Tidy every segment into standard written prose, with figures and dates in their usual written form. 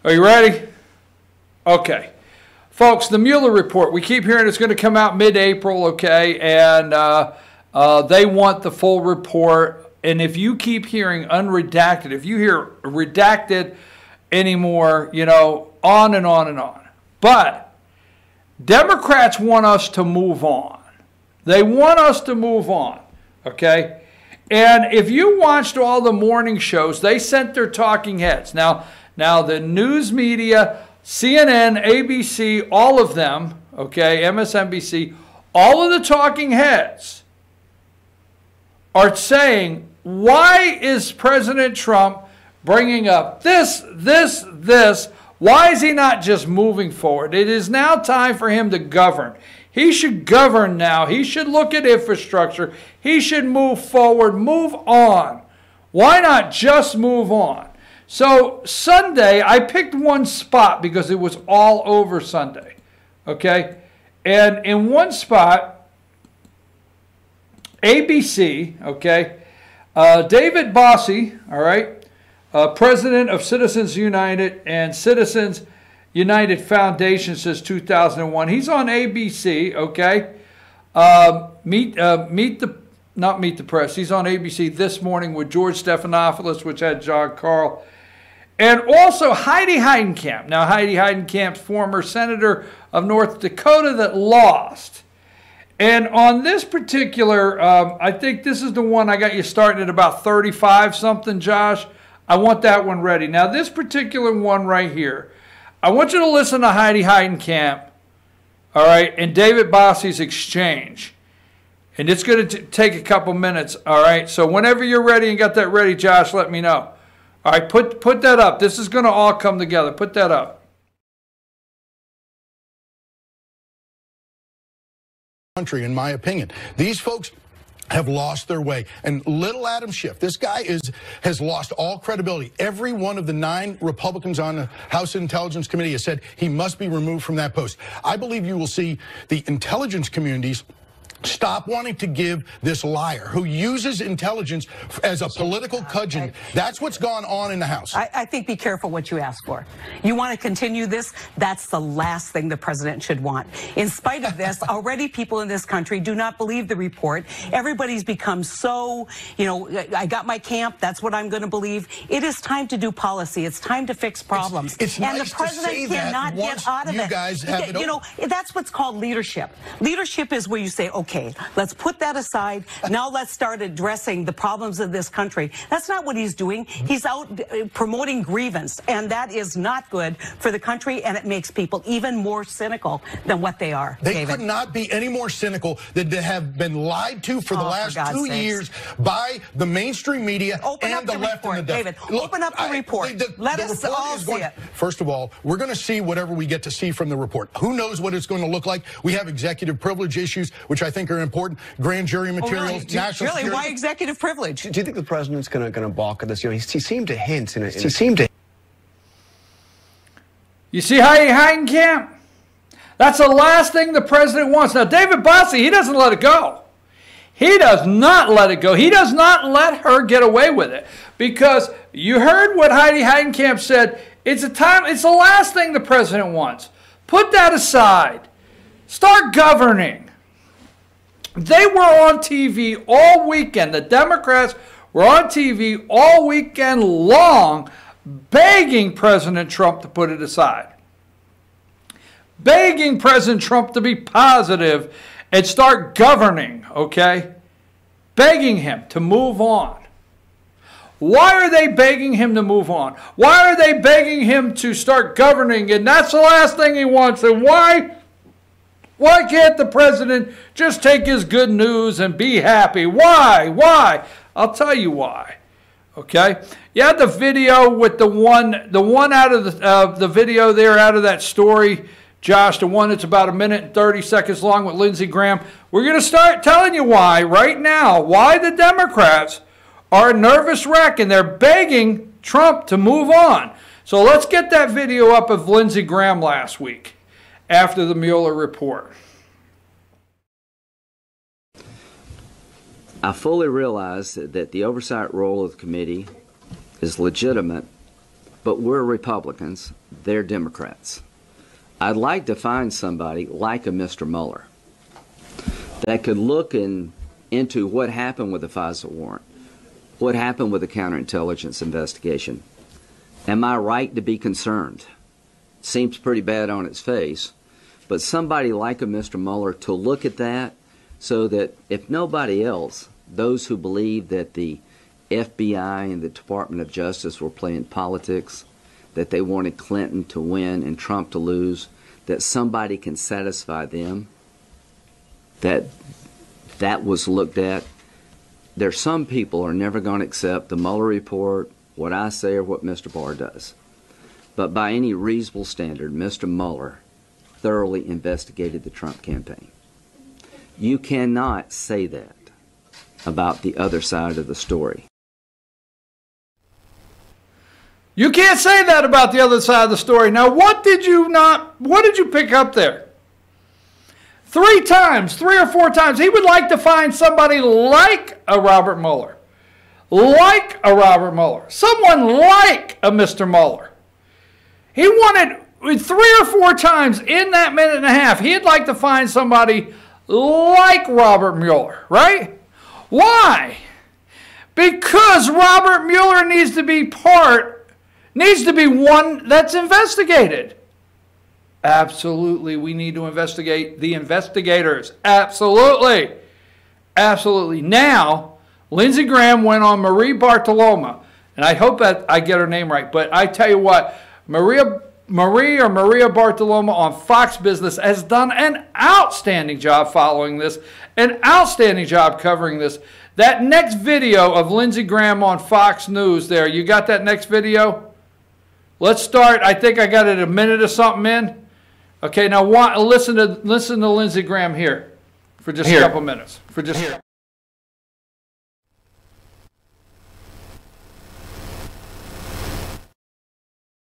Are you ready? Okay. Folks, the Mueller report, we keep hearing it's going to come out mid-April, okay, and they want the full report. And if you keep hearing unredacted, if you hear redacted anymore, you know, on and on and on. But Democrats want us to move on. They want us to move on, okay? And if you watched all the morning shows, they sent their talking heads. Now the news media, CNN, ABC, all of them, okay, MSNBC, all of the talking heads are saying, why is President Trump bringing up this? Why is he not just moving forward? It is now time for him to govern. He should govern now. He should look at infrastructure. He should move forward, move on. Why not just move on? So Sunday, I picked one spot because it was all over Sunday, okay? And in one spot, ABC, okay, David Bossie, all right, president of Citizens United and Citizens United Foundation since 2001. He's on ABC, okay? Not Meet the Press. He's on ABC This Morning with George Stephanopoulos, which had John Carl. And also Heidi Heidenkamp. Now, Heidi Heidenkamp's former senator of North Dakota that lost. And on this particular, I think this is the one I got you starting at about 35 something, Josh. I want that one ready. Now, this particular one right here, I want you to listen to Heidi Heidenkamp, all right, and David Bossie's exchange. And it's going to take a couple minutes, all right? So whenever you're ready and got that ready, Josh, let me know. All right, put that up. This is going to all come together. Put that up. Country, in my opinion. These folks have lost their way. And little Adam Schiff, this guy has lost all credibility. Every one of the 9 Republicans on the House Intelligence Committee has said he must be removed from that post. I believe you will see the intelligence communities stop wanting to give this liar who uses intelligence as a political cudgel. That's what's gone on in the House. I think be careful what you ask for. You want to continue this? That's the last thing the president should want. In spite of this, already people in this country do not believe the report. Everybody's become so, you know, I got my camp, that's what I'm going to believe. It is time to do policy. It's time to fix problems. It's and nice the president cannot get out of it. Guys have it. You know, that's what's called leadership. Leadership is where you say, okay, let's put that aside. Now let's start addressing the problems of this country. That's not what he's doing. He's out promoting grievance, and that is not good for the country, and it makes people even more cynical than what they are. They could not be any more cynical than to have been lied to for the last 2 years by the mainstream media and the left and the David, open up the report. Let us all see it. First of all, we're going to see whatever we get to see from the report. Who knows what it's going to look like? We have executive privilege issues, which I think are important. Grand jury materials, national security. Why executive privilege? Do you think the president's going to balk at this? You know, he seemed to hint. You see Heidi Heidenkamp? That's the last thing the president wants. Now, David Bossie, he doesn't let it go. He does not let it go. He does not let her get away with it. Because you heard what Heidi Heidenkamp said. It's the last thing the president wants. Put that aside. Start governing. They were on TV all weekend. The Democrats were on TV all weekend long begging President Trump to put it aside. Begging President Trump to be positive and start governing, okay? Begging him to move on. Why are they begging him to move on? Why are they begging him to start governing? And that's the last thing he wants. And why can't the president just take his good news and be happy? Why? I'll tell you why. Okay? You had the video with the one out of the video there out of that story, Josh, the one that's about 1 minute and 30 seconds long with Lindsey Graham. We're going to start telling you why right now, why the Democrats are a nervous wreck and they're begging Trump to move on. So let's get that video up of Lindsey Graham last week after the Mueller report. I fully realize that the oversight role of the committee is legitimate but we're Republicans, they're Democrats. I'd like to find somebody like a Mr. Mueller that could look into what happened with the FISA warrant, what happened with the counterintelligence investigation. Am I right to be concerned? Seems pretty bad on its face, but somebody like a Mr. Mueller to look at that so that if nobody else, those who believe that the FBI and the Department of Justice were playing politics, that they wanted Clinton to win and Trump to lose, that somebody can satisfy them, that was looked at. There's some people are never going to accept the Mueller report, what I say, or what Mr. Barr does. But by any reasonable standard, Mr. Mueller thoroughly investigated the Trump campaign. You cannot say that about the other side of the story. You can't say that about the other side of the story. Now, what did you pick up there? 3 or 4 times, he would like to find somebody like a Robert Mueller. Like a Robert Mueller. Someone like a Mr. Mueller. He wanted 3 or 4 times in that minute and a half, he'd like to find somebody like Robert Mueller, right? Why? Because Robert Mueller needs to be one that's investigated. Absolutely, we need to investigate the investigators. Absolutely. Absolutely. Now, Lindsey Graham went on Marie Bartiromo, and I hope that I get her name right, but I tell you what, Maria Bartiromo on Fox Business has done an outstanding job following this, an outstanding job covering this. That next video of Lindsey Graham on Fox News there, you got that next video? Let's start. I think I got it a minute or something in. Okay, now listen to Lindsey Graham here for just a couple minutes.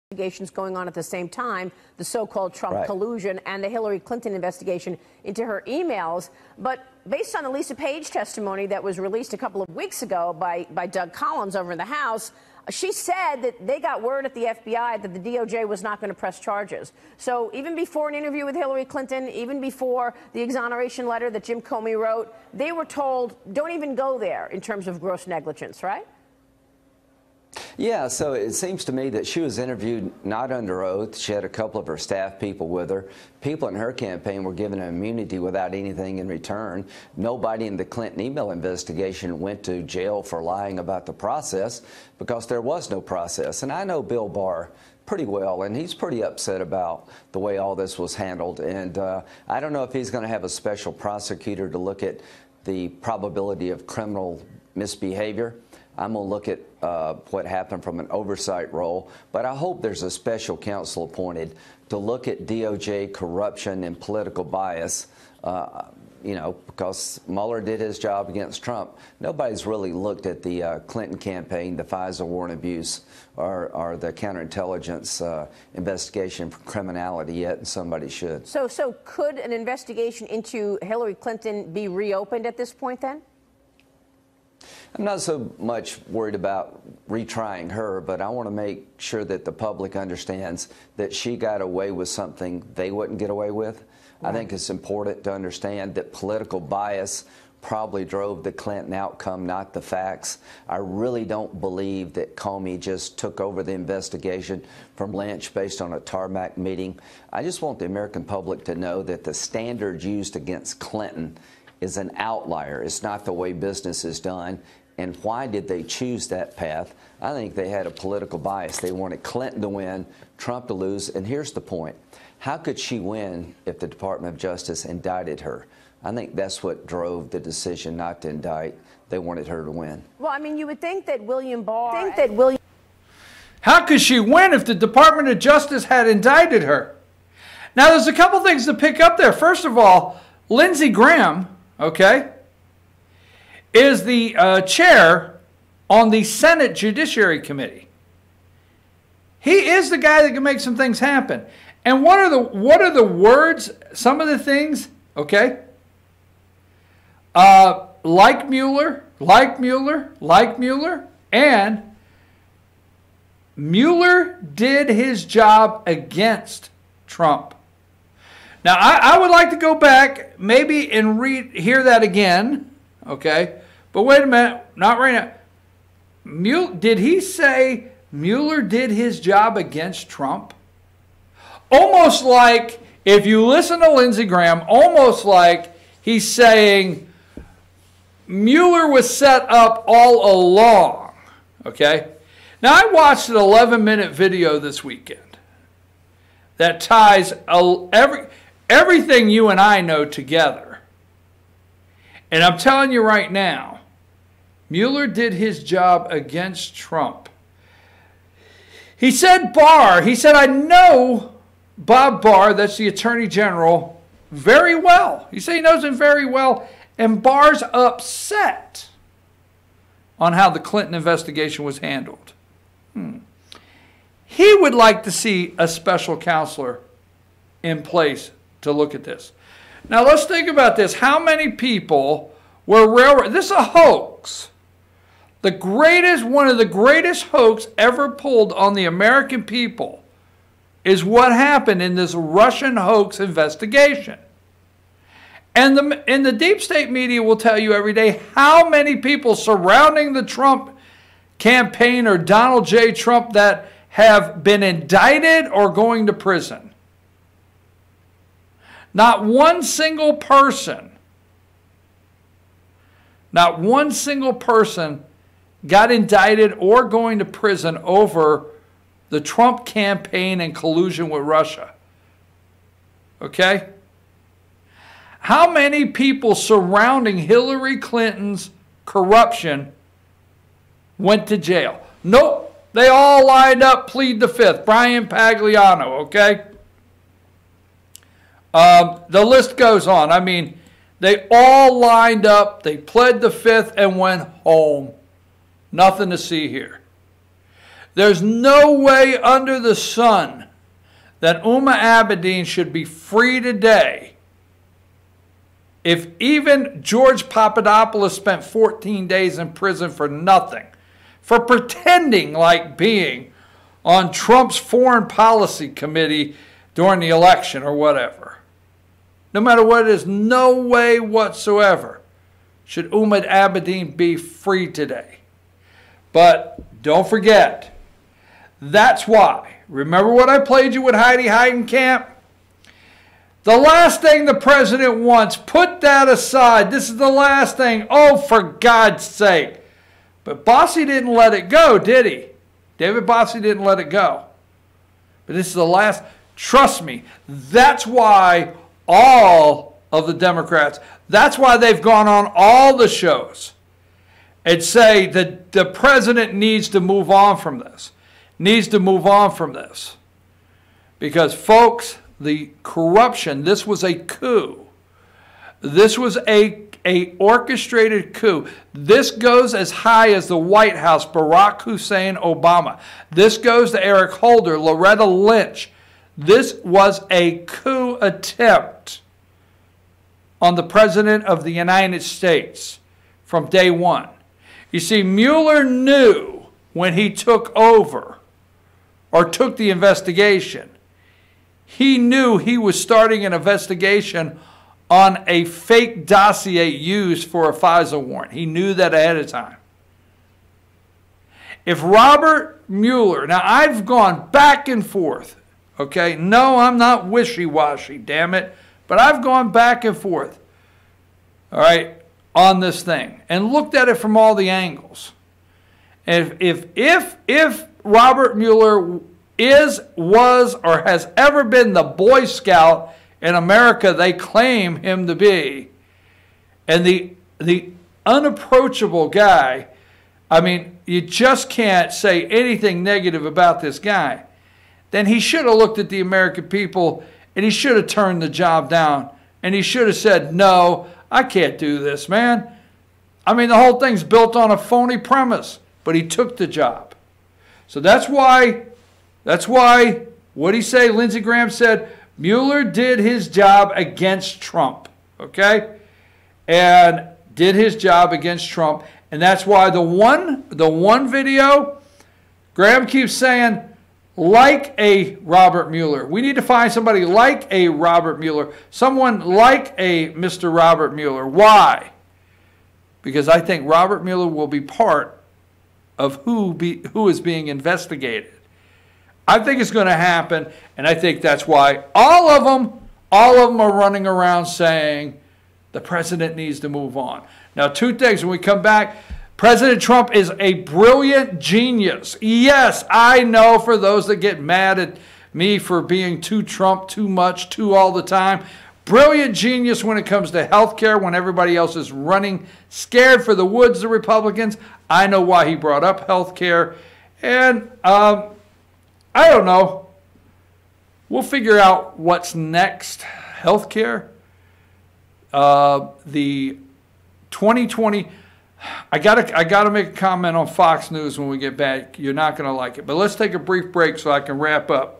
Investigations going on at the same time, the so-called Trump collusion and the Hillary Clinton investigation into her emails. But based on the Lisa Page testimony that was released a couple of weeks ago by Doug Collins over in the House, she said that they got word at the FBI that the DOJ was not going to press charges. So even before an interview with Hillary Clinton, even before the exoneration letter that Jim Comey wrote, they were told, don't even go there in terms of gross negligence, right? Yeah, so it seems to me that she was interviewed not under oath. She had a couple of her staff people with her. People in her campaign were given immunity without anything in return. Nobody in the Clinton email investigation went to jail for lying about the process because there was no process. And I know Bill Barr pretty well, and he's pretty upset about the way all this was handled. And I don't know if he's going to have a special prosecutor to look at the probability of criminal misbehavior. I'm going to look at what happened from an oversight role, but I hope there's a special counsel appointed to look at DOJ corruption and political bias, because Mueller did his job against Trump. Nobody's really looked at the Clinton campaign, the FISA warrant abuse, or the counterintelligence investigation for criminality yet, and somebody should. So could an investigation into Hillary Clinton be reopened at this point then? I'm not so much worried about retrying her, but I want to make sure that the public understands that she got away with something they wouldn't get away with. Right. I think it's important to understand that political bias probably drove the Clinton outcome, not the facts. I really don't believe that Comey just took over the investigation from Lynch based on a tarmac meeting. I just want the American public to know that the standard used against Clinton is an outlier. It's not the way business is done. And why did they choose that path? I think they had a political bias. They wanted Clinton to win, Trump to lose. And here's the point. How could she win if the Department of Justice indicted her? I think that's what drove the decision not to indict. They wanted her to win. Well, I mean, you would think that William Barr... How could she win if the Department of Justice had indicted her? Now, there's a couple things to pick up there. First of all, Lindsey Graham, okay, is the chair on the Senate Judiciary Committee. He is the guy that can make some things happen. And what are the words, some of the things, okay? Like Mueller, and Mueller did his job against Trump. Now, I would like to go back maybe and hear that again, okay? But wait a minute, not right now. Did he say Mueller did his job against Trump? Almost like, if you listen to Lindsey Graham, almost like he's saying Mueller was set up all along, okay? Now, I watched an 11-minute video this weekend that ties everything you and I know together. And I'm telling you right now, Mueller did his job against Trump. He said I know Bob Barr, that's the Attorney General, very well. He said he knows him very well, and Barr's upset on how the Clinton investigation was handled. He would like to see a special counselor in place to look at this. Now let's think about this. How many people were railroaded? This is a hoax. One of the greatest hoax ever pulled on the American people is what happened in this Russian hoax investigation. And the deep state media will tell you every day how many people surrounding the Trump campaign or Donald J. Trump that have been indicted or going to prison. Not one single person got indicted or going to prison over the Trump campaign and collusion with Russia. Okay? How many people surrounding Hillary Clinton's corruption went to jail? Nope. They all lined up, plead the fifth. Brian Pagliano, okay? The list goes on. I mean, they all lined up, they pled the fifth, and went home. Nothing to see here. There's no way under the sun that Uma Abedin should be free today if even George Papadopoulos spent 14 days in prison for nothing, for pretending like being on Trump's foreign policy committee during the election or whatever. No matter what it is, no way whatsoever should Uma Abedin be free today. But don't forget, that's why. Remember what I played you with Heidi Heidenkamp? The last thing the president wants, put that aside. This is the last thing. Oh, for God's sake. But Bossie didn't let it go, did he? David Bossie didn't let it go. But this is the last. Trust me, that's why all of the Democrats, that's why they've gone on all the shows and say that the president needs to move on from this. Needs to move on from this. Because, folks, the corruption, this was a coup. This was a orchestrated coup. This goes as high as the White House, Barack Hussein Obama. This goes to Eric Holder, Loretta Lynch. This was a coup attempt on the President of the United States from day one. You see, Mueller knew when he took over or took the investigation, he knew he was starting an investigation on a fake dossier used for a FISA warrant. He knew that ahead of time. If Robert Mueller, now I've gone back and forth, okay? No, I'm not wishy-washy, damn it. But I've gone back and forth, all right, on this thing and looked at it from all the angles. And if Robert Mueller was, or has ever been the Boy Scout in America they claim him to be, and the unapproachable guy, I mean, you just can't say anything negative about this guy, then he should have looked at the American people and he should have turned the job down. And he should have said, no, I can't do this, man. I mean, the whole thing's built on a phony premise. But he took the job. So that's why, what he say? Lindsey Graham said, Mueller did his job against Trump. Okay? And did his job against Trump. And that's why the one video Graham keeps saying, like a Robert Mueller. We need to find somebody like a Robert Mueller, someone like a Mr. Robert Mueller. Why? Because I think Robert Mueller will be part of who is being investigated. I think it's going to happen, and I think that's why all of them are running around saying the president needs to move on. Now, two things when we come back. President Trump is a brilliant genius. Yes, I know, for those that get mad at me for being too Trump, too much, too all the time. Brilliant genius when it comes to health care, when everybody else is running scared for the woods, the Republicans. I know why he brought up health care. And I don't know. We'll figure out what's next. Health care. The 2020... I gotta make a comment on Fox News when we get back. You're not going to like it. But let's take a brief break so I can wrap up.